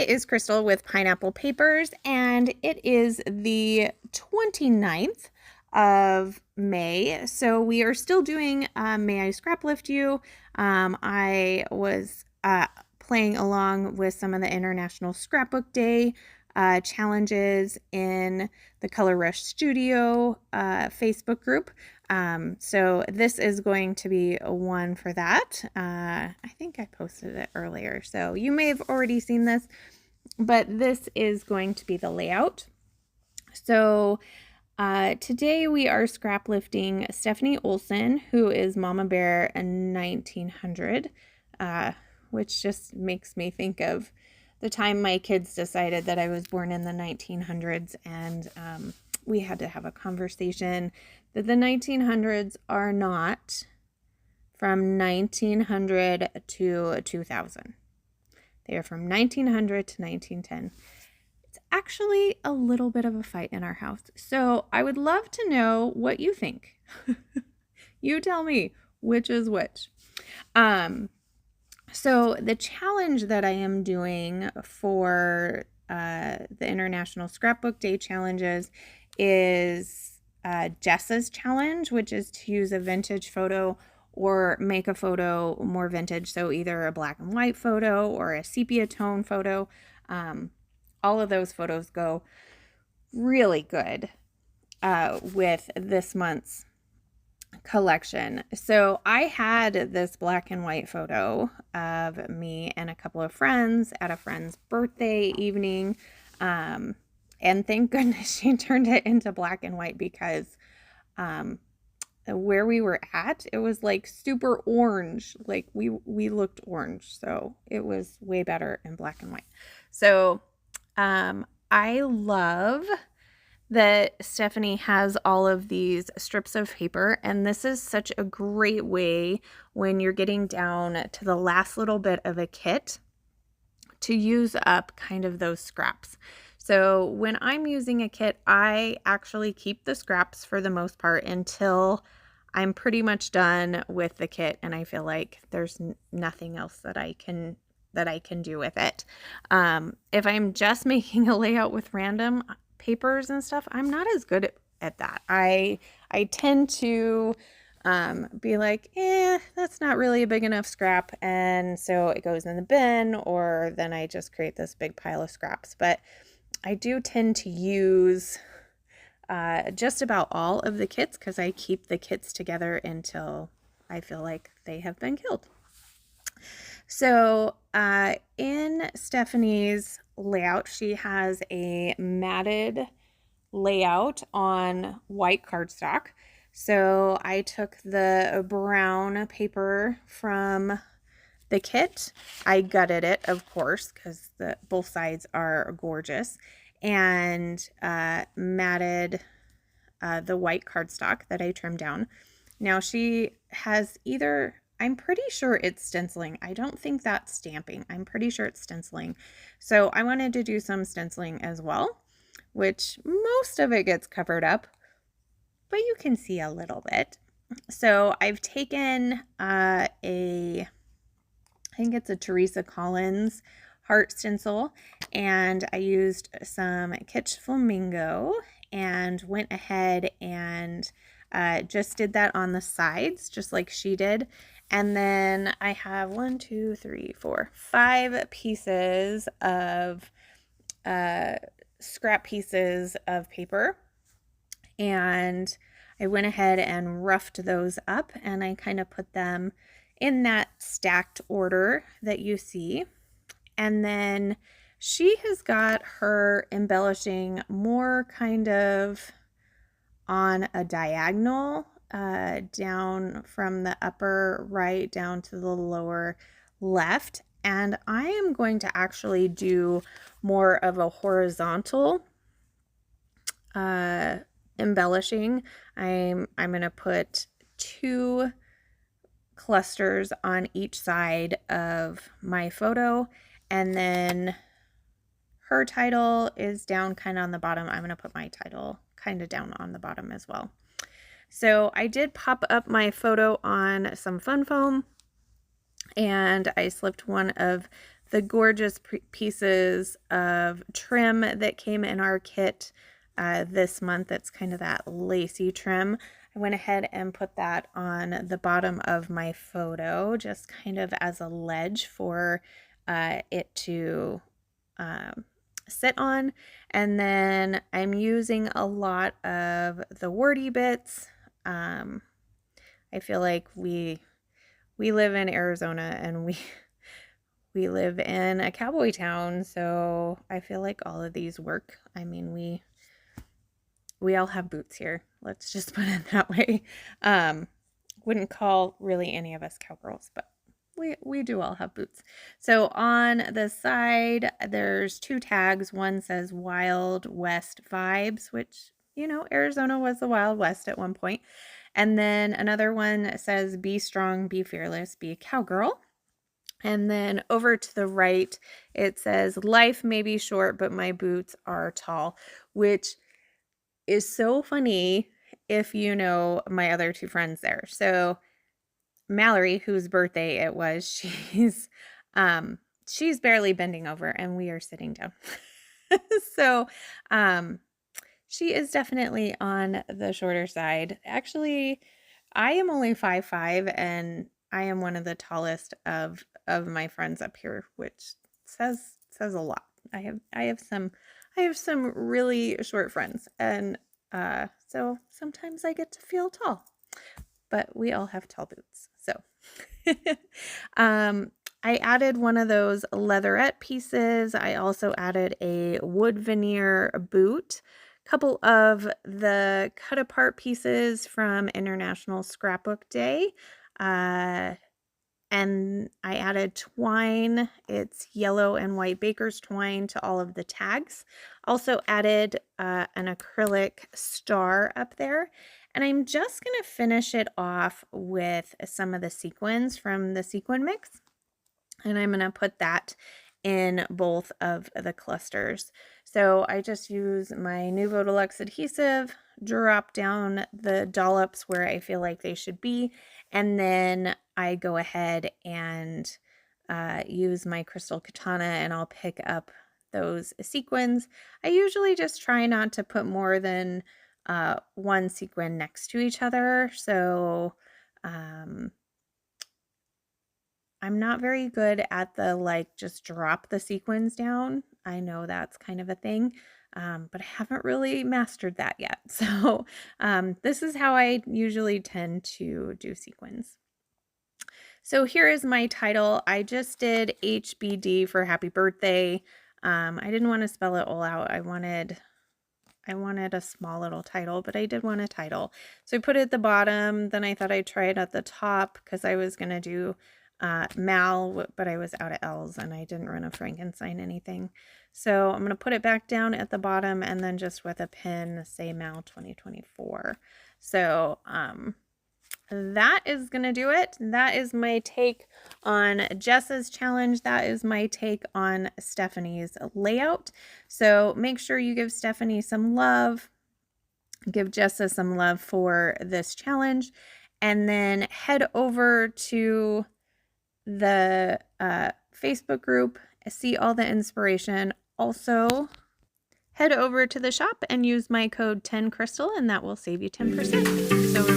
is Crystal with Pineapple Papers, and it is the 29th of May. So we are still doing May I Scrap Lift You. I was playing along with some of the International Scrapbook Day challenges in the Color Rush Studio Facebook group. So this is going to be one for that. I think I posted it earlier, so you may have already seen this, but this is going to be the layout. So today we are scrap lifting Stephanie Olson, who is Mama Bear in 1900, which just makes me think of the time my kids decided that I was born in the 1900s, and we had to have a conversation that the 1900s are not from 1900 to 2000. They are from 1900 to 1910. It's actually a little bit of a fight in our house. So I would love to know what you think. You tell me which is which. So the challenge that I am doing for the International Scrapbook Day challenges is Jessa's challenge, which is to use a vintage photo or make a photo more vintage. So either a black and white photo or a sepia tone photo. All of those photos go really good with this month's collection. So I had this black and white photo of me and a couple of friends at a friend's birthday evening. And thank goodness she turned it into black and white, because where we were at, it was like super orange. Like we looked orange. So it was way better in black and white. So I love that Stephanie has all of these strips of paper, and this is such a great way when you're getting down to the last little bit of a kit to use up kind of those scraps. So when I'm using a kit, I actually keep the scraps for the most part until I'm pretty much done with the kit and I feel like there's nothing else that I can do with it. If I'm just making a layout with random papers and stuff, I'm not as good at that. I tend to be like, that's not really a big enough scrap, and so it goes in the bin, or then I just create this big pile of scraps. But I do tend to use just about all of the kits because I keep the kits together until I feel like they have been killed. So in Stephanie's layout, she has a matted layout on white cardstock. So I took the brown paper from the kit. I gutted it, of course, because both sides are gorgeous, and matted the white cardstock that I trimmed down. Now she has I'm pretty sure it's stenciling. I don't think that's stamping. I'm pretty sure it's stenciling. So I wanted to do some stenciling as well, which most of it gets covered up, but you can see a little bit. So I've taken I think it's a Teresa Collins heart stencil, and I used some Kitsch Flamingo and went ahead and just did that on the sides, just like she did. And then I have 5 pieces of scrap pieces of paper, and I went ahead and roughed those up, and I kind of put them in that stacked order that you see. And then she has got her embellishing more kind of on a diagonal, down from the upper right down to the lower left. And I am going to actually do more of a horizontal embellishing. I'm going to put 2 clusters on each side of my photo, and then her title is down kind of on the bottom. I'm going to put my title kind of down on the bottom as well. So I did pop up my photo on some fun foam, and I slipped one of the gorgeous pieces of trim that came in our kit this month. It's kind of that lacy trim. I went ahead and put that on the bottom of my photo, just kind of as a ledge for it to sit on. And then I'm using a lot of the warty bits. I feel like we live in Arizona, and we live in a cowboy town, so I feel like all of these work. I mean, we all have boots here. Let's just put it that way. Wouldn't call really any of us cowgirls, but we do all have boots. So on the side, there's 2 tags. One says Wild West Vibes, which, you know, Arizona was the Wild West at one point. And then another one says Be Strong, Be Fearless, Be a Cowgirl. And then over to the right, it says Life may be short, but my boots are tall, which is so funny if you know my other 2 friends there. So Mallory, whose birthday it was, she's barely bending over, and we are sitting down. So she is definitely on the shorter side. Actually, I am only 5'5", and I am one of the tallest of my friends up here, which says a lot. I have some really short friends, and so sometimes I get to feel tall, but we all have tall boots. So I added one of those leatherette pieces. I also added a wood veneer boot, a couple of the cut apart pieces from International Scrapbook Day, and I added twine. It's yellow and white baker's twine to all of the tags. Also added an acrylic star up there. And I'm just going to finish it off with some of the sequins from the sequin mix. And I'm going to put that in both of the clusters. So I just use my Nuvo Deluxe adhesive, drop down the dollops where I feel like they should be, and then I go ahead and use my crystal katana, and I'll pick up those sequins. I usually just try not to put more than one sequin next to each other. So I'm not very good at the just drop the sequins down. I know that's kind of a thing, but I haven't really mastered that yet. So this is how I usually tend to do sequins. So here is my title. I just did HBD for happy birthday. I didn't want to spell it all out. I wanted a small little title, but I did want a title. So I put it at the bottom. Then I thought I'd try it at the top because I was going to do Mal, but I was out of L's and I didn't run a Frankenstein anything. So I'm going to put it back down at the bottom, and then just with a pin say Mal 2024. So that is going to do it. That is my take on Jessa's challenge. That is my take on Stephanie's layout. So make sure you give Stephanie some love. Give Jessa some love for this challenge. And then head over to the Facebook group, see all the inspiration. Also, head over to the shop and use my code 10crystal, and that will save you 10%. So